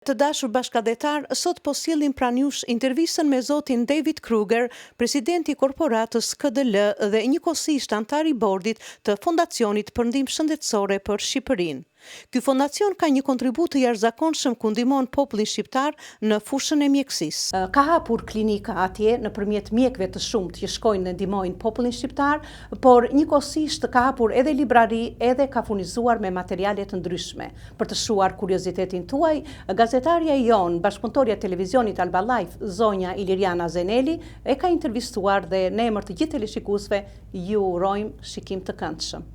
Të dashur bashkëdhetar, sot po sjellim pranë jush intervistën me zotin David Krueger, presidenti i korporatës KDL dhe njëkohësisht antar i bordit të Fondacionit për Ndihmë Shëndetësore për Shqipërinë. Ky fondacion ka një kontribut të jashtëzakonshëm ku ndihmon popullin shqiptar në fushën e mjekësisë. Ka hapur klinika atje nëpërmjet mjekëve të shumtë që shkojnë dhe ndihmojnë popullin shqiptar, por njëkohësisht ka hapur edhe librari, edhe ka furnizuar me materiale të ndryshme. Për të shuar kuriozitetin tuaj, gazetarja jon, bashkëpunëtorja e televizionit Alba Live, zonja Iliriana Zeneli, e ka intervistuar dhe në emër të gjithë teleshikuesve ju urojmë shikim të këndshëm.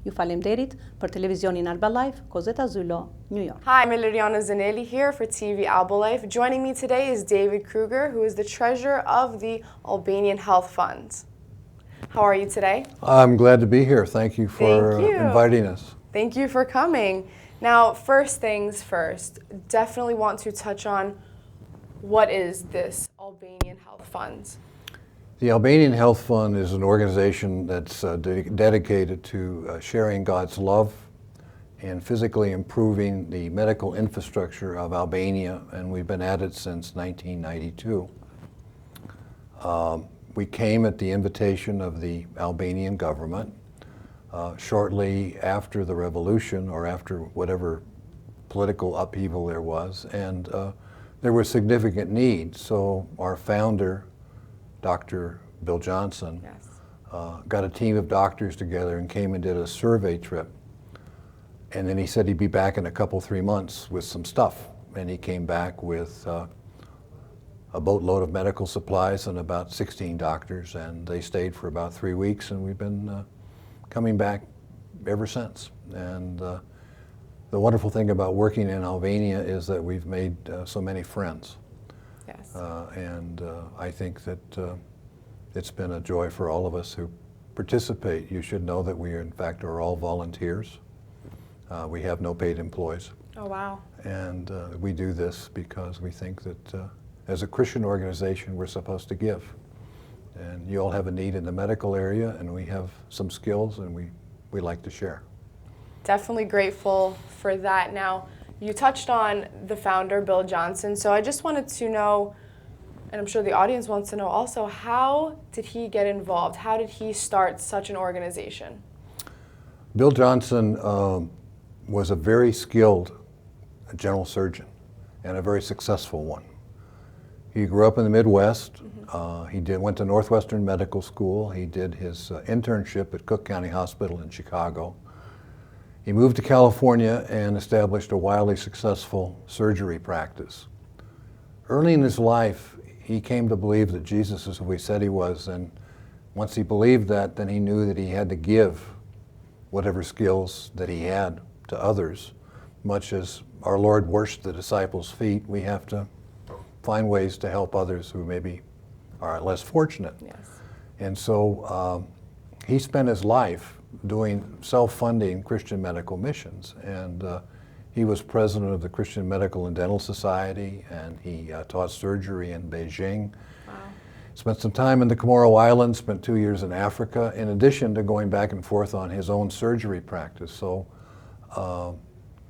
Ju falemderit për televizionin Alba Live, Kozeta Zylo, New York. Hi, I'm Iliriana Zeneli here for TV Alba Life. Joining me today is David Krueger, who is the treasurer of the Albanian Health Fund. How are you today? I'm glad to be here. Thank you for inviting us. Thank you for coming. Now, first things first, definitely want to touch on what is this Albanian Health Fund? The Albanian Health Fund is an organization that's dedicated to sharing God's love and physically improving the medical infrastructure of Albania, and we've been at it since 1992. We came at the invitation of the Albanian government shortly after the revolution, or after whatever political upheaval there was, and there were significant needs. So our founder, Dr. Bill Johnson, got a team of doctors together and came and did a survey trip. And then he said he'd be back in a couple, 3 months with some stuff. And he came back with a boatload of medical supplies and about 16 doctors, and they stayed for about 3 weeks, and we've been coming back ever since. And the wonderful thing about working in Albania is that we've made so many friends. Yes. And I think that it's been a joy for all of us who participate. You should know that we, in fact, are all volunteers. We have no paid employees. Oh, wow. And we do this because we think that as a Christian organization, we're supposed to give. And you all have a need in the medical area, and we have some skills, and we like to share. Definitely grateful for that. Now, you touched on the founder, Bill Johnson, so I just wanted to know, and I'm sure the audience wants to know also, how did he get involved? How did he start such an organization? Bill Johnson was a very skilled general surgeon and a very successful one. He grew up in the Midwest. He went to Northwestern Medical School. He did his internship at Cook County Hospital in Chicago. He moved to California and established a wildly successful surgery practice. Early in his life, he came to believe that Jesus is who he said he was, and once he believed that, then he knew that he had to give whatever skills that he had to others. Much as our Lord washed the disciples' feet, we have to find ways to help others who maybe are less fortunate. Yes. And so he spent his life doing self-funding Christian medical missions, and he was president of the Christian Medical and Dental Society, and he taught surgery in Beijing. Wow. Spent some time in the Comoro Islands, spent 2 years in Africa, in addition to going back and forth on his own surgery practice. So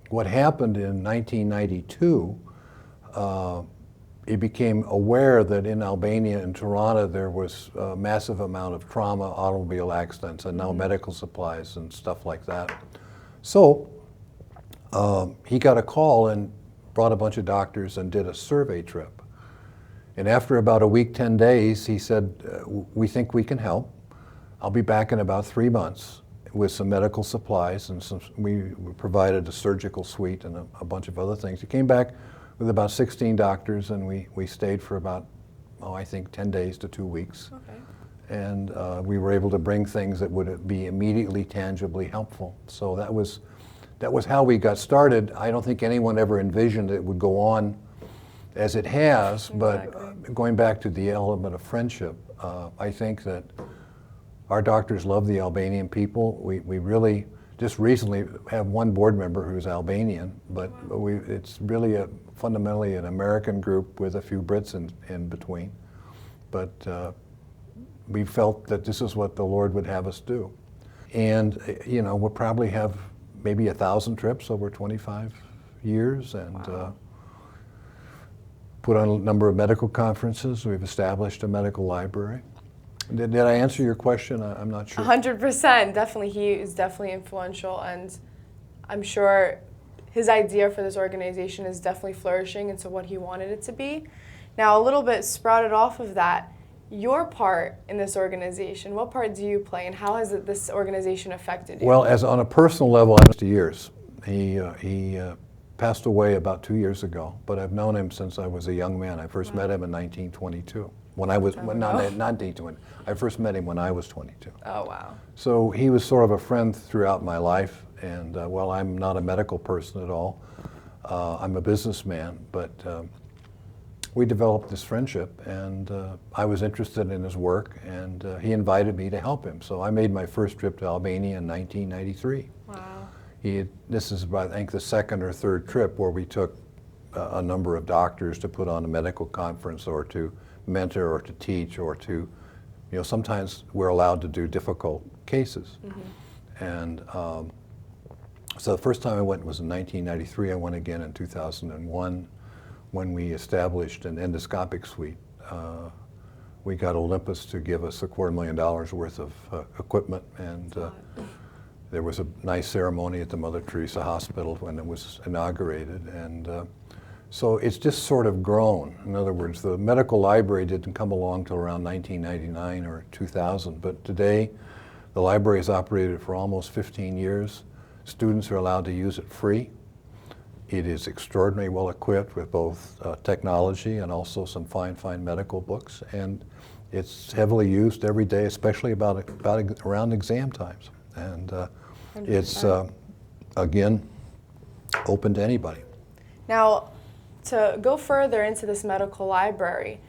what happened in 1992, he became aware that in Albania and Tirana there was a massive amount of trauma, automobile accidents, and now medical supplies and stuff like that. So he got a call and brought a bunch of doctors and did a survey trip. And after about a week, 10 days, he said, we think we can help. I'll be back in about 3 months with some medical supplies, and we provided a surgical suite and a bunch of other things. He came back with about 16 doctors, and we stayed for about, I think 10 days to 2 weeks. Okay. And we were able to bring things that would be immediately, tangibly helpful. So that was how we got started. I don't think anyone ever envisioned it would go on as it has, but going back to the element of friendship, I think that our doctors love the Albanian people. We really just recently have one board member who's Albanian, but it's really fundamentally an American group with a few Brits in between. But we felt that this is what the Lord would have us do. And we'll probably have maybe 1,000 trips over 25 years, and wow. put on a number of medical conferences. We've established a medical library. Did I answer your question? I'm not sure. 100%. Definitely, he is definitely influential, and I'm sure his idea for this organization is definitely flourishing into what he wanted it to be. Now, a little bit sprouted off of that, your part in this organization, what part do you play, and how has this organization affected you? Well, as on a personal level, I've known him years. He passed away about 2 years ago, but I've known him since I was a young man. I first met him in 1922. When I was, not 1920, I first met him when I was 22. Oh, wow. So he was sort of a friend throughout my life, and well, I'm not a medical person at all. I'm a businessman, but we developed this friendship, and I was interested in his work, and he invited me to help him. So I made my first trip to Albania in 1993. Wow. This is about, I think, the second or third trip where we took a number of doctors to put on a medical conference or to mentor or to teach or to, you know, sometimes we're allowed to do difficult cases. Mm-hmm. And so the first time I went was in 1993. I went again in 2001 when we established an endoscopic suite. We got Olympus to give us $250,000 worth of equipment, and there was a nice ceremony at the Mother Teresa Hospital when it was inaugurated, and so it's just sort of grown. In other words, the medical library didn't come along till around 1999 or 2000, but today the library has operated for almost 15 years. Students are allowed to use it free. It is extraordinarily well equipped with both technology and also some fine medical books, and it's heavily used every day, especially about around exam times. And it's, again, open to anybody. Now, to go further into this medical library,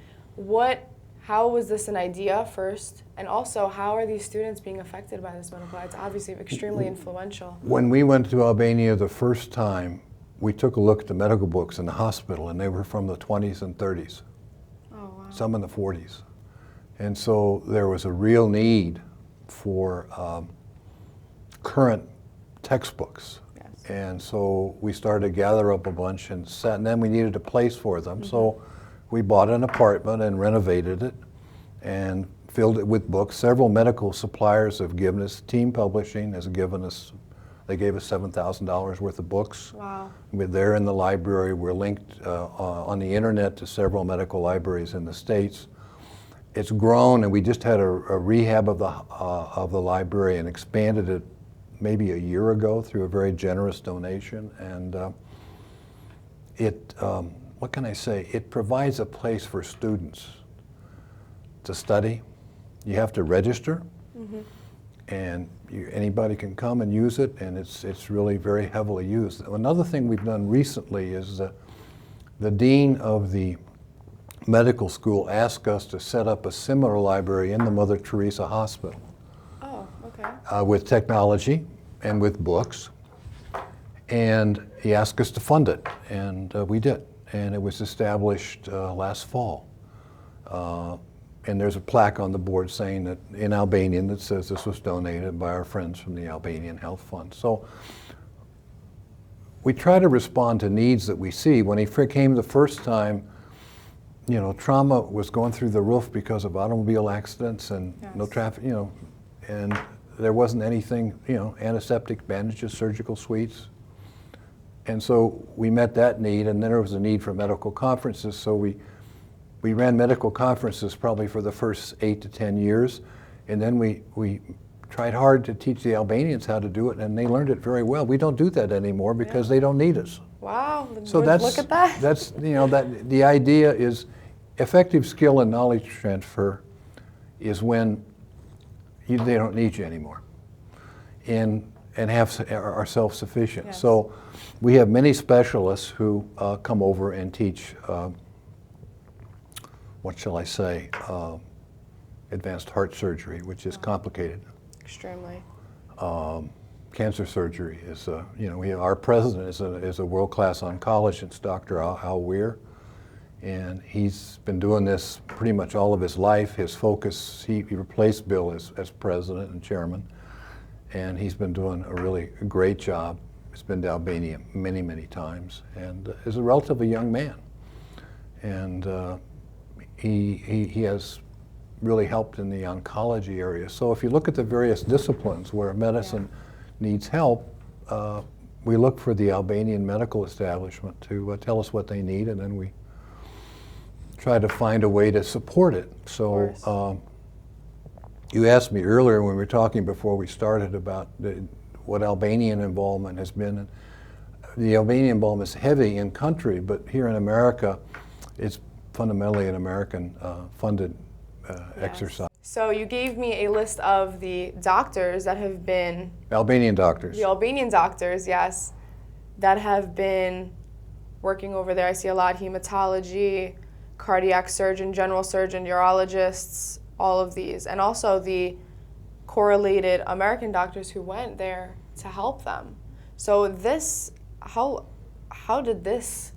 how was this an idea first, and also how are these students being affected by this medical library? It's obviously extremely influential. When we went to Albania the first time, we took a look at the medical books in the hospital, and they were from the 20s and 30s, oh, wow. Some in the 40s. And so there was a real need for current textbooks. Yes. And so we started to gather up a bunch and then we needed a place for them. Mm-hmm. So we bought an apartment and renovated it and filled it with books. Several medical suppliers have given us, Team Publishing has given us, they gave us $7,000 worth of books. Wow. They're in the library. We're linked on the internet to several medical libraries in the States. It's grown, and we just had a rehab of the library and expanded it maybe a year ago through a very generous donation. And what can I say? It provides a place for students to study. You have to register, mm-hmm. and anybody can come and use it, and it's really very heavily used. Another thing we've done recently is the dean of the medical school asked us to set up a similar library in the Mother Teresa Hospital. Oh, okay. With technology and with books, and he asked us to fund it, and we did. And it was established last fall. And there's a plaque on the board saying that in Albanian that says this was donated by our friends from the Albanian Health Fund. So we try to respond to needs that we see. When he came the first time, you know, trauma was going through the roof because of automobile accidents and yes. no traffic, you know, and there wasn't anything, you know, antiseptic bandages, surgical suites. And so we met that need, and then there was a need for medical conferences, so we ran medical conferences probably for the first 8 to 10 years, and then we tried hard to teach the Albanians how to do it, and they learned it very well. We don't do that anymore because they don't need us. Wow, so look at that. That's, you know, that the idea is effective skill and knowledge transfer is when they don't need you anymore and are self-sufficient. Yes. So we have many specialists who come over and teach what shall I say, advanced heart surgery, which is complicated. Extremely. Cancer surgery is, you know, our president is a world-class oncologist, Dr. Al Weir, and he's been doing this pretty much all of his life. His focus, he replaced Bill as president and chairman, and he's been doing a really great job. He's been to Albania many times, and is a relatively young man. and he has really helped in the oncology area. So if you look at the various disciplines where medicine needs help, we look for the Albanian medical establishment to tell us what they need, and then we try to find a way to support it. So you asked me earlier when we were talking before we started about what Albanian involvement has been. The Albanian involvement is heavy in country, but here in America, it's fundamentally an American funded exercise. So you gave me a list of the doctors that have been... Albanian doctors. The Albanian doctors, yes, that have been working over there. I see a lot: hematology, cardiac surgeon, general surgeon, urologists, all of these. And also the correlated American doctors who went there to help them. So this, how did this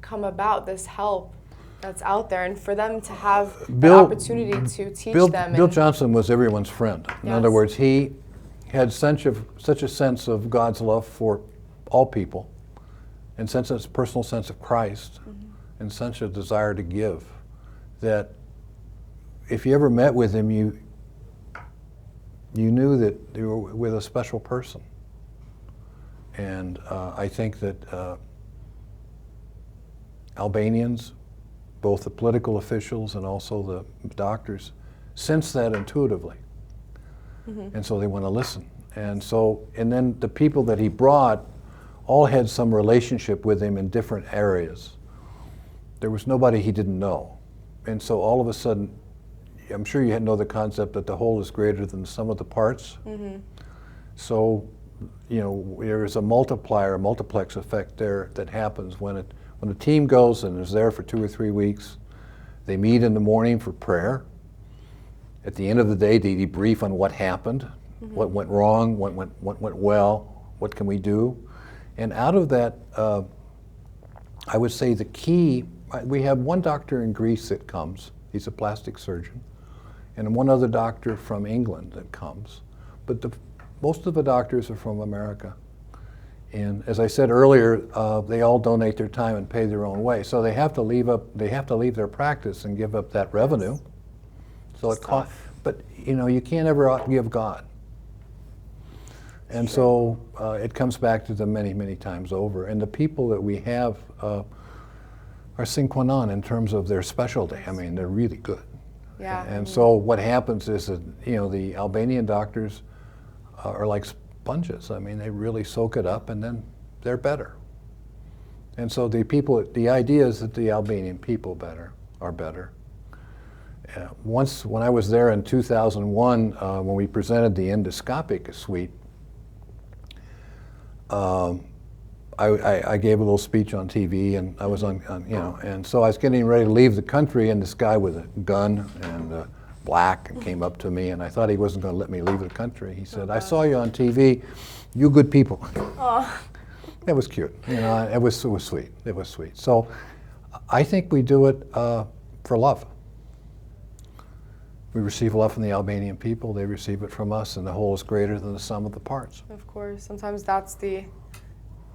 come about, this help that's out there, and for them to have the opportunity to teach them? Bill Johnson was everyone's friend. In other words, he had such a sense of God's love for all people, and such a personal sense of Christ, and such a desire to give, that if you ever met with him, you knew that you were with a special person. And I think that Albanians, both the political officials and also the doctors, sense that intuitively. And so they want to listen. And then the people that he brought all had some relationship with him in different areas. There was nobody he didn't know. And so all of a sudden, I'm sure you know the concept that the whole is greater than the sum of the parts. So, there is a multiplier, a multiplex effect there that happens when a team goes and is there for 2 or 3 weeks. They meet in the morning for prayer. At the end of the day, they debrief on what happened, what went wrong, what went well, what can we do. And out of that, I would say the key, we have one doctor in Greece that comes. He's a plastic surgeon. And one other doctor from England that comes. But most of the doctors are from America. And as I said earlier, they all donate their time and pay their own way. So they have to leave their practice and give up that revenue. So it costs, but you can't ever outgive God. And so it comes back to them many, many times over. And the people that we have are sine qua non in terms of their specialty. I mean, they're really good. Yeah. And so what happens is that, the Albanian doctors are like sponges. I mean, they really soak it up and then they're better. And so the idea is that the Albanian people are better. Once, when I was there in 2001, when we presented the endoscopic suite, I gave a little speech on TV, and I was and so I was getting ready to leave the country, and this guy with a gun and black came up to me, and I thought he wasn't going to let me leave the country. He said, "I saw you on TV, you good people." It was cute, it was sweet. It was sweet. So I think we do it for love. We receive love from the Albanian people, they receive it from us, and the whole is greater than the sum of the parts. Of course, sometimes that's the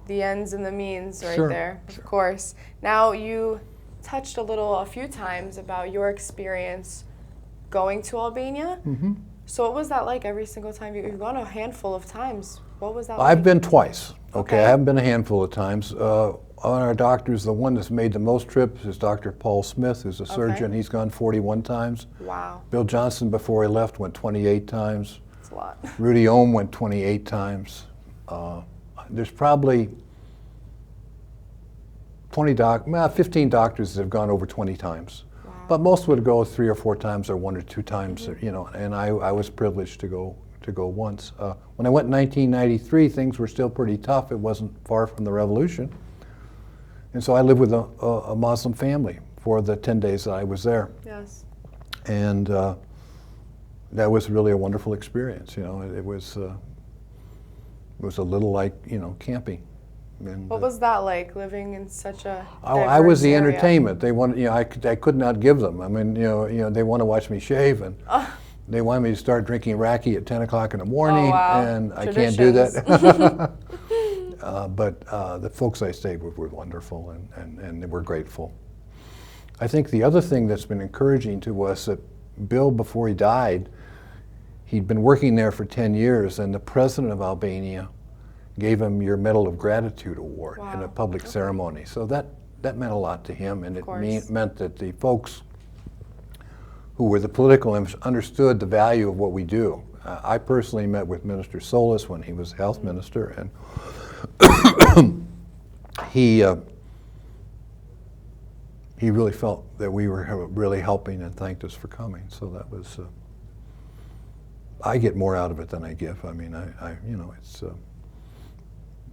ends and the means right there, of Sure. course. Now, you touched a few times about your experience going to Albania. So what was that like every single time? You've gone a handful of times. What was that like? I've been twice, okay? I haven't been a handful of times. On our doctors, the one that's made the most trips is Dr. Paul Smith, who's a surgeon. He's gone 41 times. Wow. Bill Johnson, before he left, went 28 times. That's a lot. Rudy Ohm went 28 times. There's probably 15 doctors that have gone over 20 times. Wow. But most would go 3 or 4 times or 1 or 2 times, and I was privileged to go once. When I went in 1993, things were still pretty tough. It wasn't far from the revolution. And so I lived with a Muslim family for the 10 days that I was there. Yes. And that was really a wonderful experience. It was a little like, camping. And, What was that like, living in such a I was the diverse area? entertainment. They wanted, I could not give them. I mean, they want to watch me shave, and they wanted me to start drinking raki at 10 o'clock in the morning, wow. and I can't do that. Traditions. But the folks I stayed with were wonderful, and they were grateful. I think the other thing that's been encouraging to us that Bill, before he died, he'd been working there for 10 years, and the president of Albania gave him your Medal of Gratitude award in a public ceremony. So that meant a lot to him, and it meant that the folks who were the political understood the value of what we do. I personally met with Minister Solis when he was health minister, and he really felt that we were really helping and thanked us for coming. So that was, I get more out of it than I give. I mean,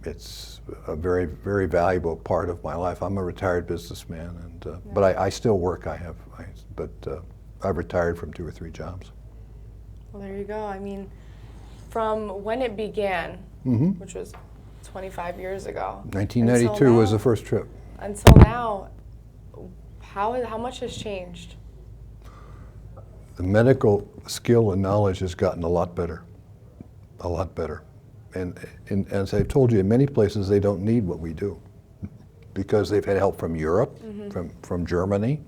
it's a very, very valuable part of my life. I'm a retired businessman, and but I still work. I've retired from 2 or 3 jobs. Well, there you go. I mean, from when it began, which was 25 years ago. 1992 was the first trip. Until now, how much has changed? The medical skill and knowledge has gotten a lot better, a lot better. And as I've told you, in many places they don't need what we do because they've had help from Europe, from Germany,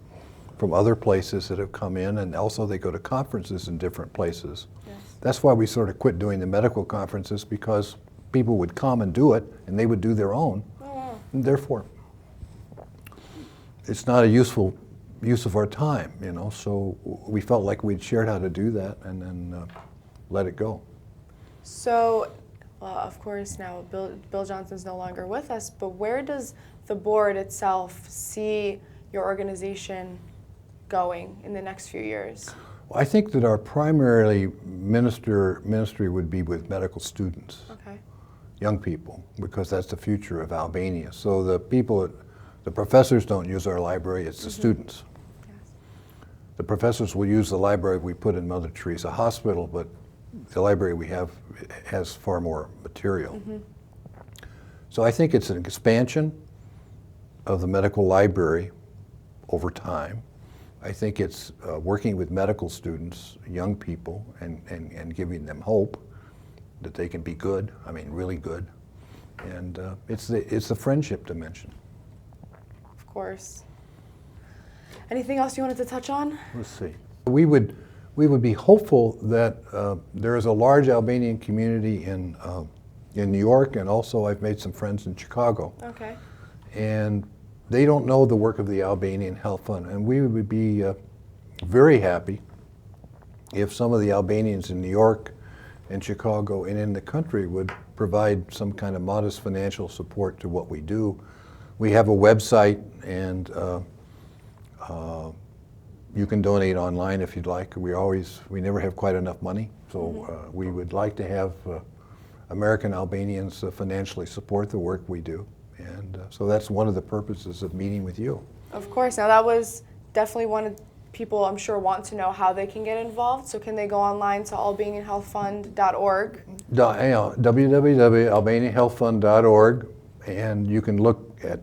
from other places that have come in, and also they go to conferences in different places. Yes. That's why we sort of quit doing the medical conferences, because people would come and do it, and they would do their own. Oh, wow. And therefore, it's not a useful use of our time, you know, so we felt like we'd shared how to do that and then let it go. So, of course, now Bill Johnson's no longer with us, but where does the board itself see your organization going in the next few years? Well, I think that our primary ministry would be with medical students, young people, because that's the future of Albania. So the professors don't use our library, it's the students. Yes. The professors will use the library we put in Mother Teresa Hospital, but the library we have has far more material. So I think it's an expansion of the medical library over time. I think it's working with medical students, young people, and giving them hope that they can be good, I mean really good. And it's the friendship dimension. Of course. Anything else you wanted to touch on? Let's see. We would be hopeful that there is a large Albanian community in New York, and also I've made some friends in Chicago. Okay. And they don't know the work of the Albanian Health Fund, and we would be very happy if some of the Albanians in New York and Chicago and in the country would provide some kind of modest financial support to what we do. We have a website, and you can donate online if you'd like. We never have quite enough money, so we would like to have American Albanians financially support the work we do. And so that's one of the purposes of meeting with you. Of course. Now that was definitely one of people I'm sure want to know how they can get involved. So can they go online to albanianhealthfund.org? www.albanianhealthfund.org, and you can look at,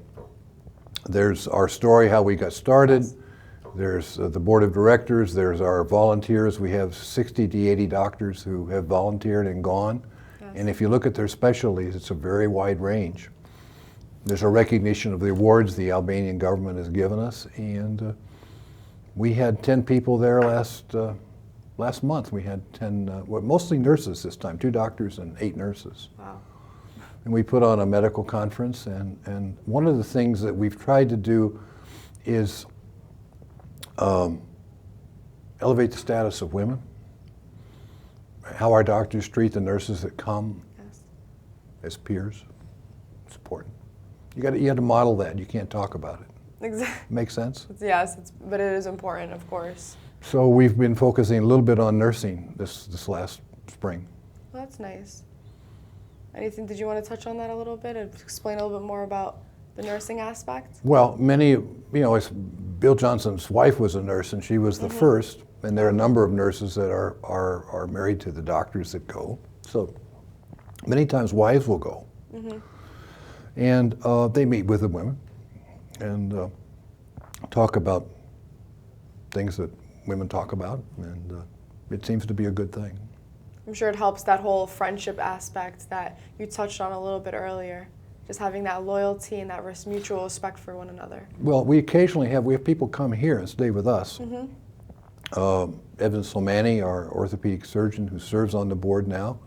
there's our story, how we got started. There's the board of directors. There's our volunteers. We have 60 to 80 doctors who have volunteered and gone. Yes. And if you look at their specialties, it's a very wide range. There's a recognition of the awards the Albanian government has given us, and we had 10 people there last month. We had 10, mostly nurses this time, 2 doctors and 8 nurses. Wow. And we put on a medical conference, and one of the things that we've tried to do is elevate the status of women, how our doctors treat the nurses that come as peers. It's important. You have to model that. You can't talk about it. Exactly. Make sense? Yes, but it is important, of course. So we've been focusing a little bit on nursing this last spring. Well, that's nice. Anything, did you want to touch on that a little bit and explain a little bit more about the nursing aspect? Well, Bill Johnson's wife was a nurse, and she was the first, and there are a number of nurses that are married to the doctors that go. So many times wives will go. And they meet with the women and talk about things that women talk about, and it seems to be a good thing. I'm sure it helps that whole friendship aspect that you touched on a little bit earlier. just having that loyalty and that mutual respect for one another. Well, we occasionally have people come here and stay with us. Evan Slimani, our orthopedic surgeon who serves on the board now,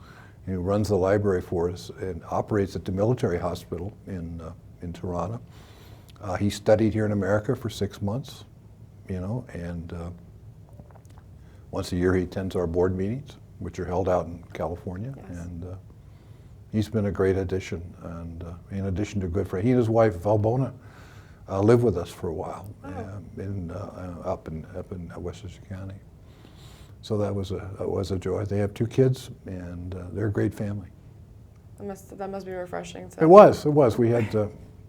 who runs the library for us and operates at the military hospital in Toronto. He studied here in America for 6 months, and once a year he attends our board meetings, which are held out in California. Yes. And he's been a great addition, and in addition to a good friend. He and his wife, Valbona, lived with us for a while up in Westchester County. So that was a joy. They have 2 kids, and they're a great family. That must be refreshing. It was.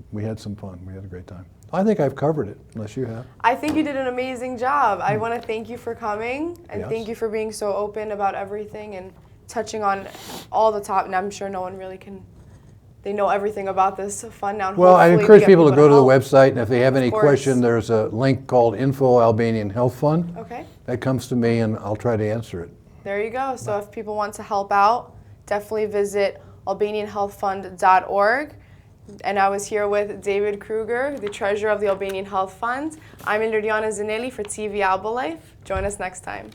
We had some fun. We had a great time. I think I've covered it, unless you have. I think you did an amazing job. I want to thank you for coming, and Yes. thank you for being so open about everything and touching on all the top. And I'm sure no one really can. They know everything about this fund now. And Well, I hopefully we encourage get people to go to the help. website, and if they have any course. question, there's a link called Info Albanian Health Fund. Okay. That comes to me, and I'll try to answer it. There you go. So if people want to help out, definitely visit albanianhealthfund.org. And I was here with David Krueger, the treasurer of the Albanian Health Fund. I'm Iliriana Zanelli for TV Alba Life. Join us next time.